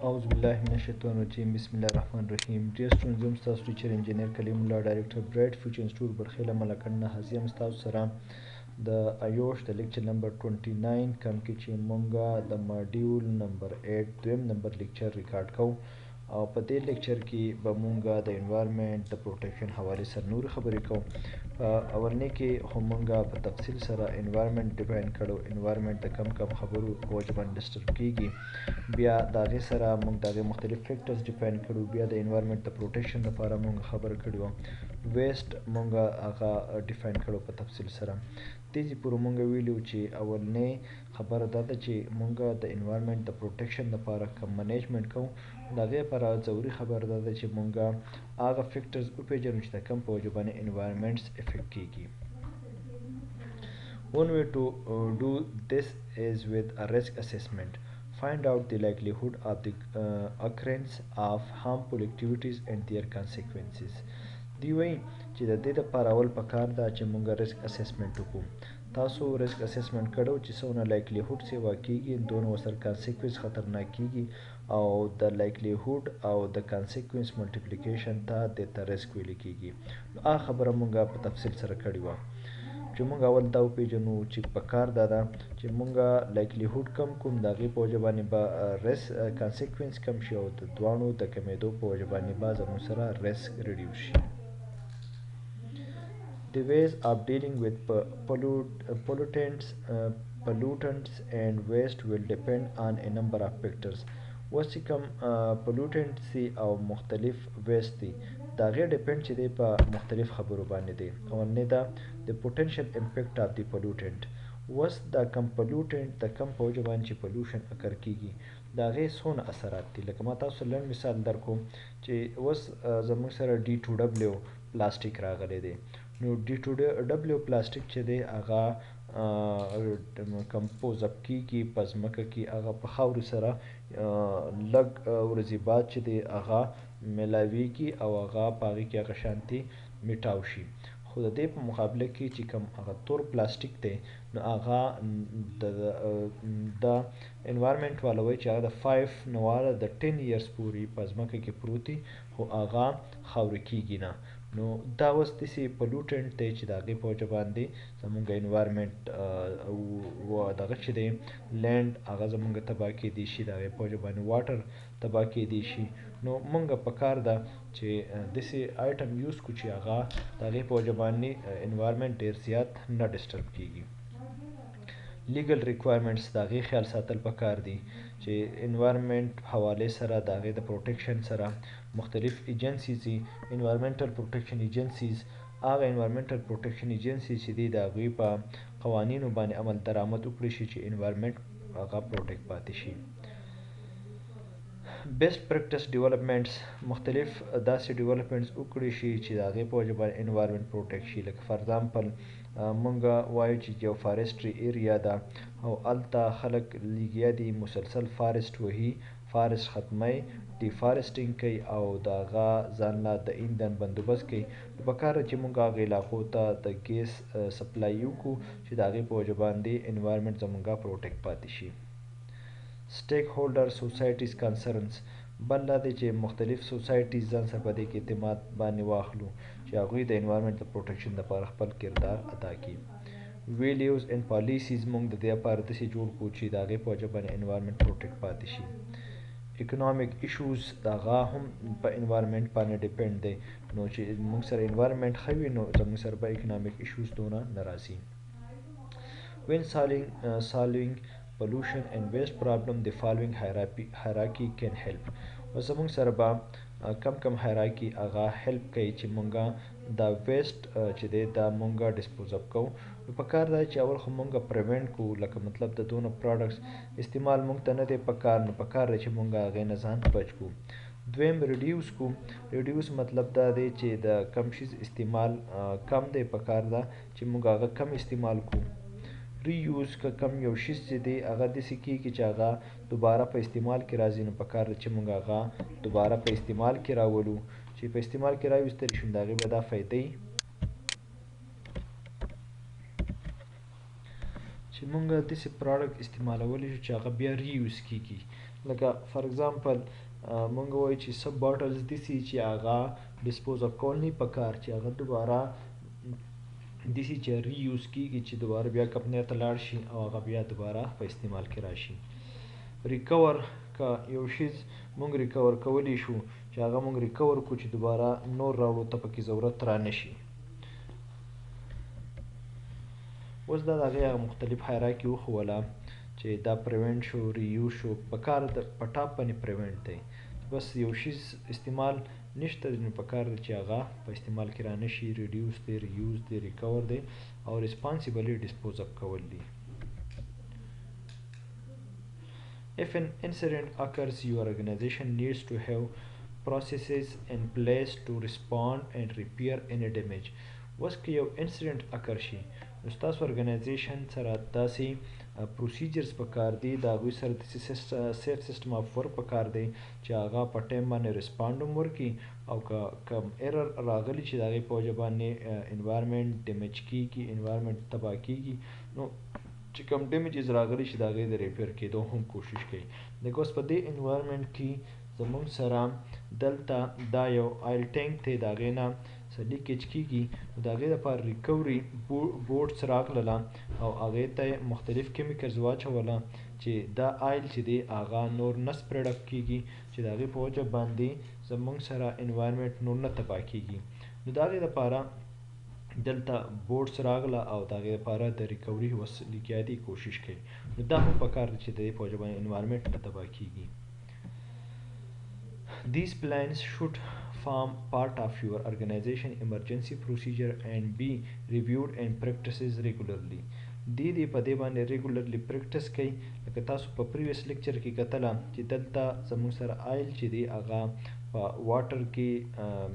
أعوذ بالله من الشیطان الرجیم بسم الله الرحمن الرحیم. Dear students, زم ستاسو ټیچر انجینیر کلیمالله ډایرکټر برایټ فیوچر انسټیټیوټ برخیله ملکند نه حاضر یم ستاسو سره د ایوش د لیکچر نمبر 29 کم کې چې مونږه د ماډیول نمبر 8 دویم نمبر لیکچر ریکارډ کوو او په دې لیکچر کې به مونږه د انوایرمنټ د پروټیکشن حوالې سره نور خبرې کوو. اولنی کې خو مونږه په تفصیل سره انوایرمنټ ډیفاین کړو، انوایرمنټ د کم خبرو په وجه باندې ډسټرب کیږي، بیا د هغې سره مونږ د هغې مختلف فیکټرز ډیفاین کړو، بیا د انوایرمنټ د پروټیکشن لپاره مونږ خبره کړې وه، ویسټ مونږ هغه ډیفاین کړو په تفصیل سره. دې پورې مونږ ویلو چې اولنی خبره دا ده چې مونږ د انوایرمنټ د پروټیکشن لپاره کوم منیجمنټ کوو، د هغې لپاره ضروري خبره دا ده چې مونږ هغه فیکټرز وپېژنو چې د کوم په وجه باندې انوایرمنټس افیکټ کیږي. One way to do this is with a risk assessment. Find out the likelihood of the occurrence of harmful activities and their consequences. دی وایي چې د دې لپاره اول پکار ده چې مونږ ریسک اسسمنټ وکړو. تاسو ریسک اسسمنټ کړو چې څونه لایکلیهوډ سیوا کیږي، دونه ورسره کانسیکوینس خطرناک کیږي او د لایکلیهوډ او د کانسیکوینس ملټیپلیکیشن ته د ریسک ویل کیږي. نو هغه خبره مونږ په تفصیل سره کړې وه چې مونږ اول دا وپېژنو چې پکار دا ده چې مونږ لایکلیهوډ کم کوم، د هغې په وجه باندې به کانسیکوینس کم شي او د دواړو د کمېدو په وجه باندې به زموږ سره ریسک ریډیوس شي. The ways of dealing with pollutants and waste will depend on a number of factors. اوس چې کوم pollutants دي او مختلف waste دي، د هغې ډیپینډ چې دی په مختلف خبرو باندې دی. اولنی ده د potential impact of the pollutant. اوس دا کم pollutant د کم په وجه باندې چې pollution اکر کیږي د هغې څونه اثرات دي. لکه ما تاسو لنډ مثال درکوم چې اوس زموږ سره D2W پلاستیک راغلی دی، نو D2W پلاستیک چې دی هغه کمپوز اپ کیږي په ځمکه کې، هغه په خاورو سره لږ ورځې بعد چې دی هغه میلاویږي او هغه په هغې کې هغه شانتي میټاو شي. خو د دې په مقابله کې چې کوم هغه تور پلاستیک دی نو هغه د انوایرمنټ والا وایي چې هغه د 5 نه واله د 10 ایرز پورې په ځمکه کې پروت دی خو هغه خاورې کیږي نه. نو دا اوس داسې پلوټنټ دی چې د هغې په وجه باندې زموږ انوایرمنټ او دغه چې دی لینډ هغه زموږ تباه کیدی شي، د هغې په وجه باندې واټر تباه کیدی شي. نو مونږ پکار ده چې داسې آیټم یوز کړو چې هغه د هغې په وجه باندې انوایرمنټ ډېر زیات نه ډسټرب کیږي. لیګل ریکوایرمنټس د هغې خیال ساتل پکار دي چې انوایرمنټ حوالې سره د هغې د پروټیکشن سره مختلف ایجنسیز دي. انوایرمنټل پروټیکشن ایجنسیز هغه انوایرمنټل پروټیکشن ایجنسیز چې دي د هغوی په قوانینو باندې عمل درآمد وکړي شي چې انوایرمنټ هغه پروټیکټ پاتې شي. بیسټ پریکټس ډیولپمنټس مختلف داسې ډیولپمنټس وکړي شي چې د هغې په وجه باندې انوایرمنټ پروټیکټ شي. لکه فار ایگزامپل مونږ وایو چې یو فارسټري ایریا ده او هلته خلک لګیا دي مسلسل فارسټ وهي، فارسټ ختموي، ډیفارسټینګ کوي او د هغه ځان له د ایندھن بندوبست کوي. نو پکار ده چې مونږ هغې علاقو ته د ګیس سپلای وکړو چې د هغې په وجه باندې انوایرمنټ زموږه پروټیکټ پاتې شي. سټیک هولډر سوسایټیز کنسرنز بل دا دی چې مختلف سوسایټیز ځان سره په دې کې اعتماد باندې واخلو چې هغوی د انوایرمنټ د پروټیکشن لپاره خپل کردار ادا کړي. ویلیوز اینډ پالیسیز مونږ د دې لپاره داسې جوړ کړو چې د هغې په وجه باندې انوایرمنټ پروټیکټ پاتې شي. اکنامک ایشوز د هغه هم په انوایرمنټ باندې ډیپینډ دی، نو چې مونږ سره انوایرمنټ ښه وي نو زموږ سره به اکنامک ایشوز دونه نه راځي. When solving pollution and waste problem, the following hierarchy can help. و زموږ سره به کم hierarchy هغه help کوي چې مونږه دا ویسټ چې دی دا مونږه ډسپوز اپ کوو. نو پکار دا چې اول خو مونږه پریوینټ کوو، لکه مطلب د دونه پروډکټس استعمال مونږ ته نه دی پکار، نو پکار دی چې مونږه هغې نه ځان بچ کوو. دویم ریډیوس کو. ریډیوس مطلب دا دی چې د کم شیز استعمال کم دی، پکار ده چې مونږ هغه کم استعمال کوو. ری یوز که کم یو شیز چې دی هغه داسې کیږي چې هغه دوباره په استعمال کې راځي، نو پکار ده چې مونږ هغه دوباره په استعمال کې راولو. چې په استعمال کې راویستلی شو نو د هغې به دا فایده چې مونږ داسې پروډکټ استعمالولی شو چې هغه بیا ری یوز کیږي. لکه فار ایگزامپل مونږ وایو چې سب باټلز داسې چې هغه ډسپوز اف کول نه پکار چې هغه دوباره داسې چې ری یوز کیږي چې دوباره بیا کمپنۍ ته لاړ شي او هغه بیا دوباره په استعمال کې راشي. ریکور که یو شیز مونږ ریکور کولی شو چې هغه مونږ ریکور کړو چې دوباره نور راوړو ته پکې ضرورت را نشي. اوس دا د هغې هغه مختلف حیراکي وښوله چې دا پریونټ شو، ریوز شو، په کار د په ټاپ باندې پریونټ دی. بس یو شیز استعمال نشته نو په کار دی چې هغه په استعمال کې را نشي. ریډیوس دی، ریوز دی، ریکور دی او ریسپانسیبلی ډسپوز اپ کول دی. If an incident occurs, your organization needs to have processes in place to respond and repair any damage. اوس که یو انسیډنټ اکر شي نو ستاسو ارګنایزیشن سره داسې پروسیجرز پکار دي، د هغوی سره داسې سیف سیسټم اف ورک پکار دی چې هغه په ټایم باندې ریسپانډ هم وکړي او که کوم ایرر راغلی چې د هغې په وجه باندې انوایرمنټ ډیمیج کیږي، انوایرمنټ تباه کیږي، نو چې کوم ډیمیجز راغلی چې د هغې د ریپیر کېدو هم کوشش کوي. لکه اوس په دې انوایرمنټ کې زموږ سره دلته دا یو آیل ټینک دی، د هغې نه څه لیکیج کیږي نو د هغې دپاره ریکوري بوټس راغلله او هغې ته یې مختلف کیمیکلز واچوله چې دا آیل چې دی هغه نور نه سپریډ اپ کیږي چې د هغې په وجه باندې زموږ سره انوایرمنټ نور نه تباه کیږي. نو د هغې دپاره دلته بوټس راغله او د هغې دپاره د ریکوري وسیلې کوشش کوي. نو دا هم پکار دی چې د دې په وجه باندې انوایرمنټ نه تباه کیږي. These plans should form part of your organization emergency procedure and be reviewed and practices regularly. دې په دې باندې ریګولرلی پریکټس کوي. لکه تاسو په پریویس لیکچر کې کتله چې دلته زموږ سره آیل چې دی هغه په واټر کې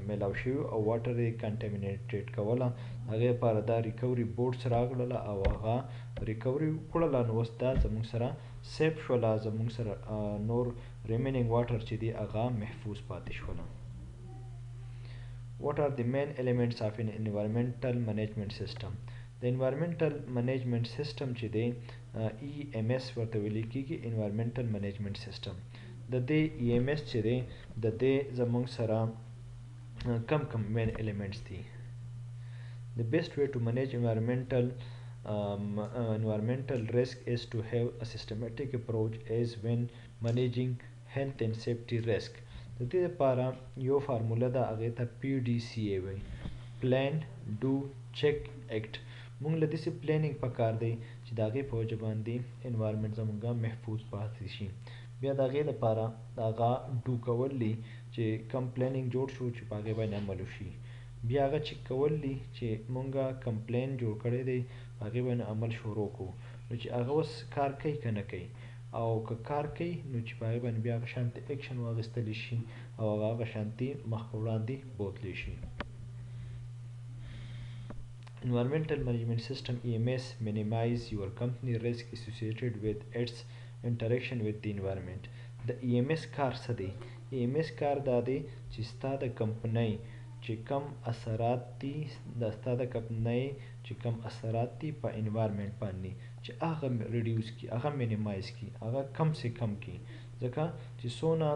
میلاو شوي او واټر یې کنټامینیټډ کوله، هغې لپاره دا ریکوري بوټس راغلله او هغه ریکوري وکړله. نو اوس دا زموږ سره سیف شوله، زموږ سره نور ریمینینګ واټر چې دی هغه محفوظ پاتې شوله. What are the main elements of an environmental management system? د انوایرمنټل منیجمنټ سیسټم چې دی EMS ورته ویل کېږي، انوایرمنټل منیجمنټ سیسټم. د دې EMS چې دی د دې زموږ سره کم مین ایلیمنټس دي. The best way to manage environmental risk is to have a systematic approach as when managing health and safety risk. د دې لپاره یو فارموله ده، هغې ته PDCA وایي، پلان ډو چیک اکټ. مونږ له داسې پلانینګ پکار دی چې د هغې په وجه باندې انوایرمنټ زموږه محفوظ پاتې شي. بیا د هغې لپاره هغه ډو کول دي چې کم پلانینګ جوړ شو چې په هغې باندې عمل وشي. بیا هغه چیک کول دي چې مونږه کم پلان جوړ کړی دی په هغې باندې عمل شروع کړو نو چې هغه اوس کار کوي که نه کوي، او که کار کوي نو چې په هغې باندې بیا هغه شانتې ایکشن واخیستلی شي او هغه شانتې مخ په وړاندې بوتلی شي. Environmental Management System EMS minimize your company risk associated with its interaction with the environment. د EMS کار څه دی؟ EMS کار دا دی چې ستا د کمپنۍ چې کم اثرات دي، ستا د کمپنۍ چې کم اثرات دي په انوایرمنټ باندې چې هغه ریډیوس کړي، هغه مینیمایز کړي، هغه کم سے کم کړي. ځکه چې څونه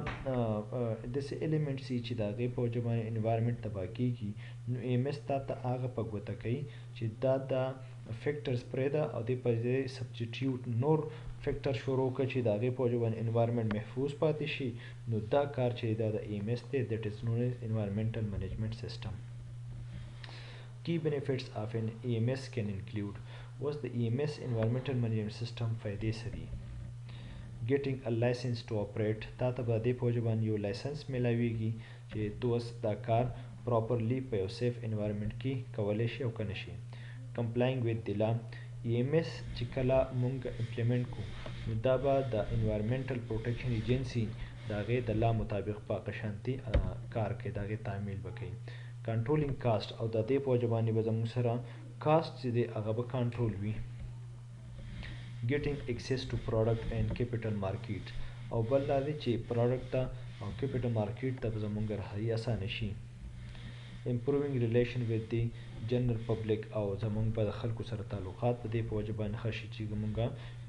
داسې ایلیمنټس دي چې د هغې په وجه باندې انوایرمنټ تباه کېږي، نو EMS تا ته هغه په ګوته کوي چې دا فیکټرز پرېږده او دې په ځای سبسټیټیوټ نور فیکټر شروع کړه چې د هغې په وجه باندې انوایرمنټ محفوظ پاتې شي. نو دا کار چې دا د EMS دی دیٹ از نون ایز انوایرمنټل منیجمنٹ سسٹم. Key benefits of an EMS can include اوس د EMS environmental management system فائدې څه دي؟ Getting a license to operate، تا ته به دې په وجه باندې یو لایسنس میلاویږي چې تو اوس دا کار پراپرلی په یو سیف انوایرمنټ کې کولی شي او که نه شي. Complying with the law، EMS چې کله مونږ امپلیمنټ کړو نو دا به د انوایرمنټل پروټیکشن ایجنسي د هغې د لا مطابق په هغه شانتې کار کوي، د هغې تعمیل به کوي. کنټرولینګ کاسټ، او د دې په وجه باندې به زموږ سره کاسټ چې دی هغه به کنټرول وي. Getting access to product and capital market، او بل دا دی چې پروډکټ ته او کیپیټل مارکیټ ته به زموږ رهایي اسانه شي. Improving relation with the general public، او زموږ به د خلکو سره تعلقات په دې په وجه باندې ښه شي چې زموږ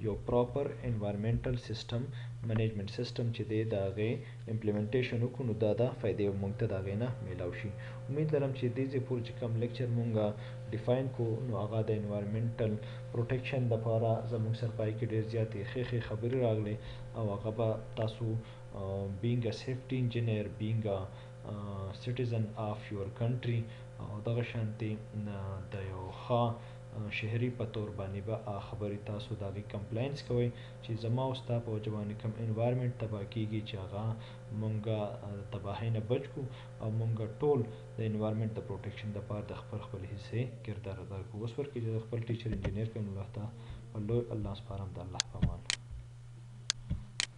یو پراپر انوایرمنټل سیسټم منیجمنت سیستم چې دی د هغې امپلیمنټیشن وکړو نو دا فایدې مونږ ته د هغې نه میلاو شي. امید لرم چې دې ځای پورې چې کوم لیکچر مونږ ډیفاین کو نو هغه د انوایرمنټل پروټیکشن دپاره زمونږ سره پای کې ډېر زیاتې ښې خبرې راغلې او هغه به تاسو being a safety engineer, being a citizen of your country او دغه شانتې د یو ښه شهري په تور باندې به خبرې تاسو د هغې کمپلاینس کوئ چې زما او ستا په وجه باندې کوم انوایرمنټ تباه کېږي چې هغه مونږ تباهۍ نه بچ کړو او مونږ ټول د انوایرمنټ د پروټیکشن دپاره د خپل حصې کردار ادا کړو. اوس ورکې چې د خپل ټیچر انجینیر کلیمالله ته په لوی الله سپارم د الله په امان.